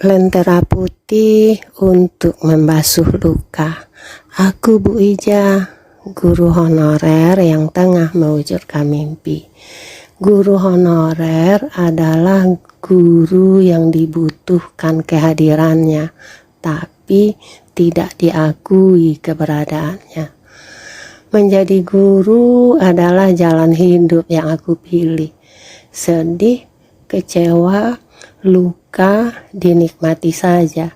Lentera putih untuk membasuh luka. Aku Bu Ija, guru honorer yang tengah mewujudkan mimpi. Guru honorer adalah guru yang dibutuhkan kehadirannya, tapi tidak diakui keberadaannya. Menjadi guru adalah jalan hidup yang aku pilih. Sedih, kecewa, luka dinikmati saja.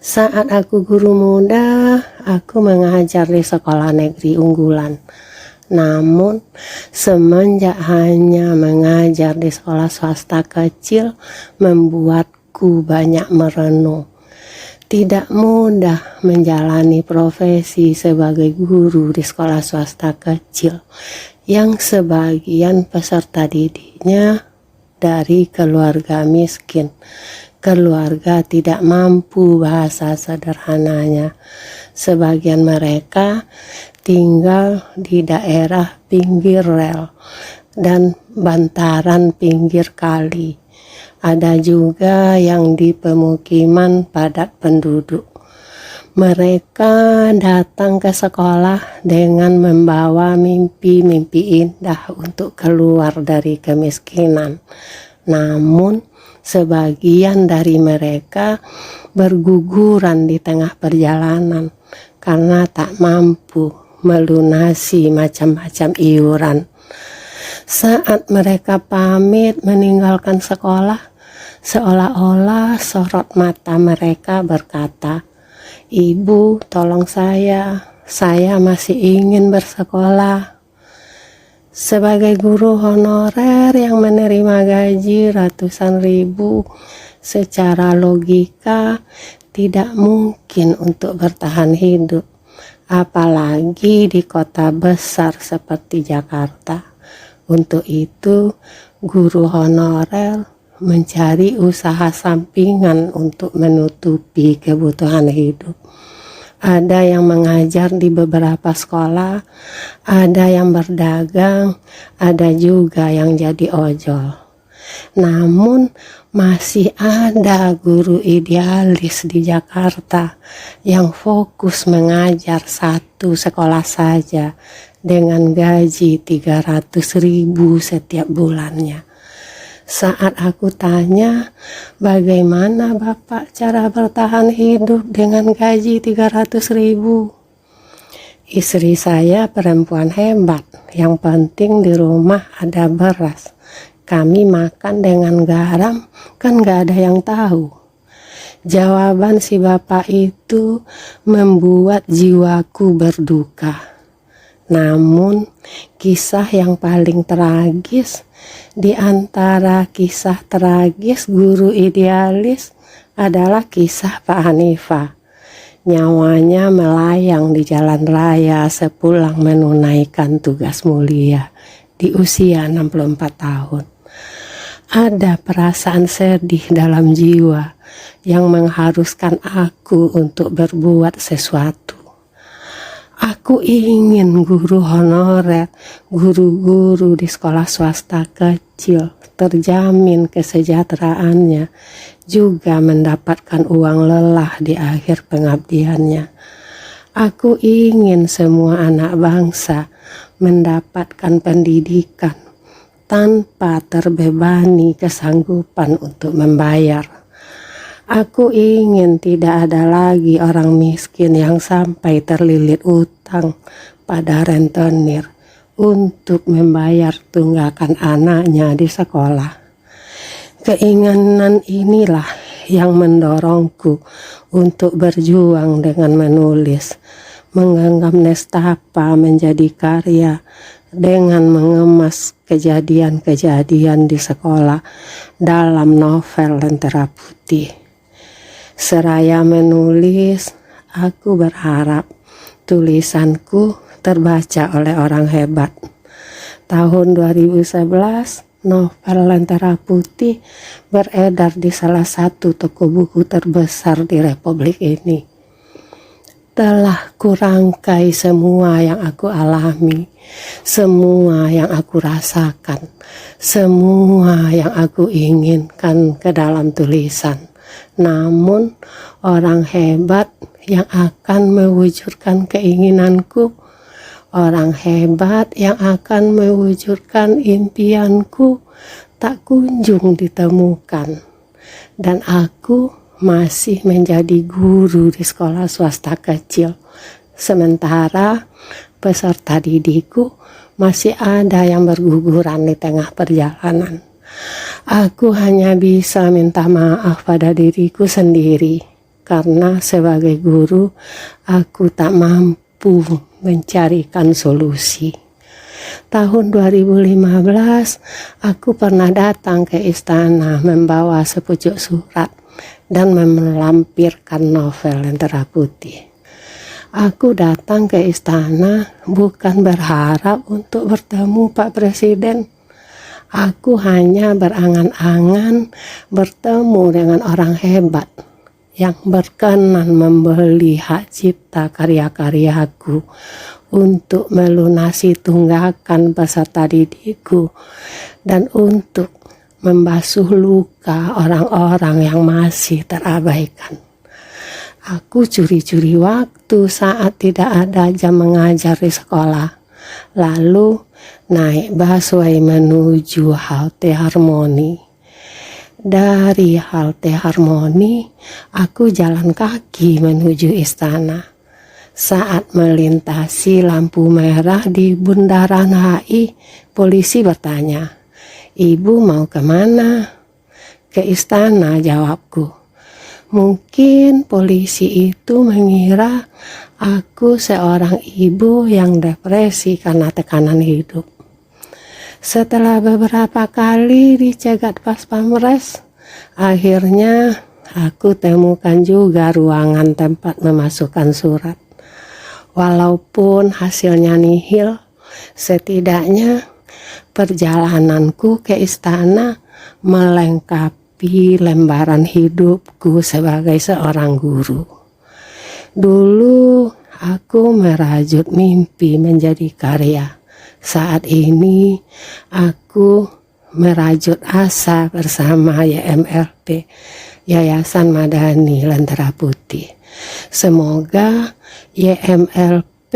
Saat aku guru muda, aku mengajar di sekolah negeri unggulan. Namun, semenjak hanya mengajar di sekolah swasta kecil, membuatku banyak merenung. Tidak mudah menjalani profesi sebagai guru di sekolah swasta kecil, yang sebagian peserta didiknya dari keluarga miskin. Keluarga tidak mampu bahasa sederhananya. Sebagian mereka tinggal di daerah pinggir rel dan bantaran pinggir kali. Ada juga yang di pemukiman padat penduduk. Mereka datang ke sekolah dengan membawa mimpi-mimpi indah untuk keluar dari kemiskinan. Namun, sebagian dari mereka berguguran di tengah perjalanan karena tak mampu melunasi macam-macam iuran. Saat mereka pamit meninggalkan sekolah, seolah-olah sorot mata mereka berkata, "Ibu, tolong saya masih ingin bersekolah." Sebagai guru honorer yang menerima gaji ratusan ribu, secara logika tidak mungkin untuk bertahan hidup, apalagi di kota besar seperti Jakarta. Untuk itu, guru honorer mencari usaha sampingan untuk menutupi kebutuhan hidup. Ada yang mengajar di beberapa sekolah, ada yang berdagang, ada juga yang jadi ojol. Namun masih ada guru idealis di Jakarta yang fokus mengajar satu sekolah saja dengan gaji 300.000 setiap bulannya. Saat aku tanya, bagaimana Bapak cara bertahan hidup dengan gaji 300.000? Istri saya perempuan hebat, yang penting di rumah ada beras. Kami makan dengan garam, kan gak ada yang tahu. Jawaban si bapak itu membuat jiwaku berduka. Namun, kisah yang paling tragis di antara kisah tragis guru idealis adalah kisah Pak Hanifah. Nyawanya melayang di jalan raya sepulang menunaikan tugas mulia di usia 64 tahun. Ada perasaan sedih dalam jiwa yang mengharuskan aku untuk berbuat sesuatu. Aku ingin guru honorer, guru-guru di sekolah swasta kecil terjamin kesejahteraannya, juga mendapatkan uang lelah di akhir pengabdiannya. Aku ingin semua anak bangsa mendapatkan pendidikan tanpa terbebani kesanggupan untuk membayar. Aku ingin tidak ada lagi orang miskin yang sampai terlilit utang pada rentenir untuk membayar tunggakan anaknya di sekolah. Keinginan inilah yang mendorongku untuk berjuang dengan menulis, menggenggam nestapa menjadi karya dengan mengemas kejadian-kejadian di sekolah dalam novel Lentera Putih. Seraya menulis, aku berharap tulisanku terbaca oleh orang hebat. Tahun 2011, novel Lentera Putih beredar di salah satu toko buku terbesar di Republik ini. Telah kurangkai semua yang aku alami, semua yang aku rasakan, semua yang aku inginkan ke dalam tulisan. namun orang hebat yang akan mewujudkan keinginanku, orang hebat yang akan mewujudkan impianku tak kunjung ditemukan. Dan aku masih menjadi guru di sekolah swasta kecil, sementara peserta didikku masih ada yang berguguran di tengah perjalanan. Aku hanya bisa minta maaf pada diriku sendiri, karena sebagai guru aku tak mampu mencarikan solusi. Tahun 2015 aku pernah datang ke istana membawa sepucuk surat dan melampirkan novel Lentera Putih. Aku datang ke istana bukan berharap untuk bertemu Pak Presiden. Aku hanya berangan-angan bertemu dengan orang hebat yang berkenan membeli hak cipta karya-karyaku untuk melunasi tunggakan peserta didikku dan untuk membasuh luka orang-orang yang masih terabaikan. Aku curi-curi waktu saat tidak ada jam mengajar di sekolah, lalu naik busway menuju halte Harmoni. Dari halte Harmoni, aku jalan kaki menuju istana. Saat melintasi lampu merah di Bundaran HI, polisi bertanya, "Ibu mau kemana?" "Ke istana," jawabku. Mungkin polisi itu mengira aku seorang ibu yang depresi karena tekanan hidup. Setelah beberapa kali dicegat pas Pamres, akhirnya aku temukan juga ruangan tempat memasukkan surat. Walaupun hasilnya nihil, setidaknya perjalananku ke istana melengkapi lembaran hidupku sebagai seorang guru. Dulu aku merajut mimpi menjadi karya. Saat ini aku merajut asa bersama YMLP, Yayasan Madani Lentera Putih. Semoga YMLP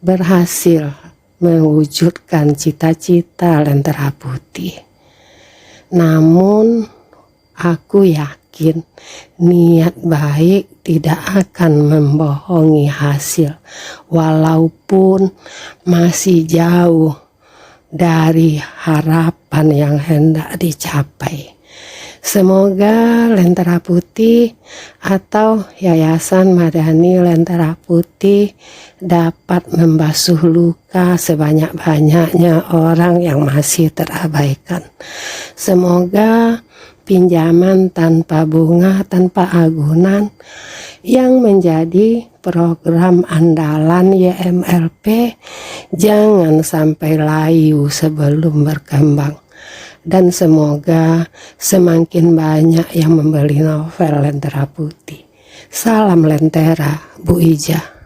berhasil mewujudkan cita-cita Lentera Putih. Namun aku yakin niat baik tidak akan membohongi hasil, walaupun masih jauh dari harapan yang hendak dicapai. Semoga Lentera Putih atau Yayasan Madani Lentera Putih dapat membasuh luka sebanyak-banyaknya orang yang masih terabaikan. Semoga pinjaman tanpa bunga, tanpa agunan yang menjadi program andalan YMLP jangan sampai layu sebelum berkembang. Dan semoga semakin banyak yang membeli novel Lentera Putih. Salam Lentera, Bu Ija.